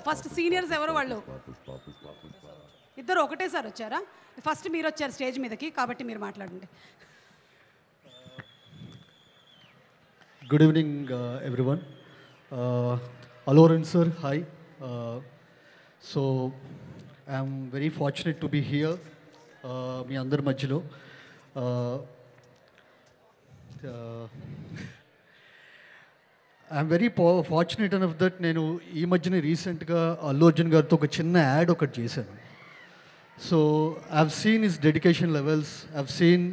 First seniors ఎవరు వాళ్ళు ఇద్దరు ఒకటేసారి వచ్చారా? ఫస్ట్ మీరు వచ్చారు స్టేజ్ మీదకి, కాబట్టి మీరు మాట్లాడండి. Good evening, everyone. Aloran sir, hi. So, I'm very fortunate to be here. మీ అందరి మధ్యలో I'm very fortunate enough that నేను ఈ మధ్యనే రీసెంట్గా అల్లు అర్జున్ గారితో ఒక చిన్న యాడ్ ఒకటి చేశాను. So I've seen his dedication levels, I've seen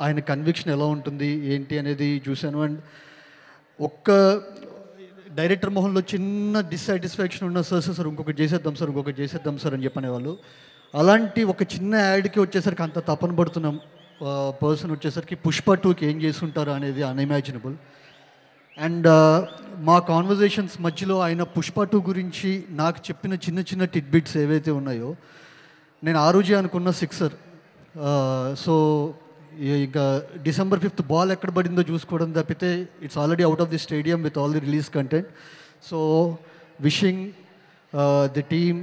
ఆయన కన్విక్షన్ ఎలా ఉంటుంది ఏంటి అనేది చూశాను. అండ్ ఒక్క డైరెక్టర్ మొహంలో చిన్న డిస్సాటిస్ఫాక్షన్ ఉన్న సార్ ఇంకొకటి చేసేద్దాం సార్ అని చెప్పనేవాళ్ళు. అలాంటి ఒక చిన్న యాడ్కి వచ్చేసరికి అంత తపన పడుతున్న పర్సన్ వచ్చేసరికి పుష్ప 2కి ఏం చేస్తుంటారు అనేది అన్ఇమాజినబుల్. అండ్ మా కాన్వర్జేషన్స్ మధ్యలో ఆయన పుష్ప 2 గురించి నాకు చెప్పిన చిన్న చిన్న టిడ్బిట్స్ ఏవైతే ఉన్నాయో, నేను ఆ రోజే అనుకున్న సిక్సర్. సో ఇంకా December 5th బాల్ ఎక్కడ పడిందో చూసుకోవడం తప్పితే it's already out of the stadium with all the release content. So wishing the team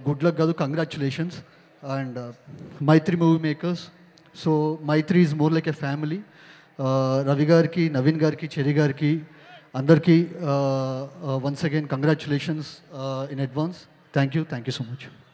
good luck కాదు, congratulations. And Mythri movie makers, so Mythri is more like a family. Ravi గారికి, నవీన్ గారికి, Cherry గారికి అందరికీ once again congratulations in advance. Thank you so much.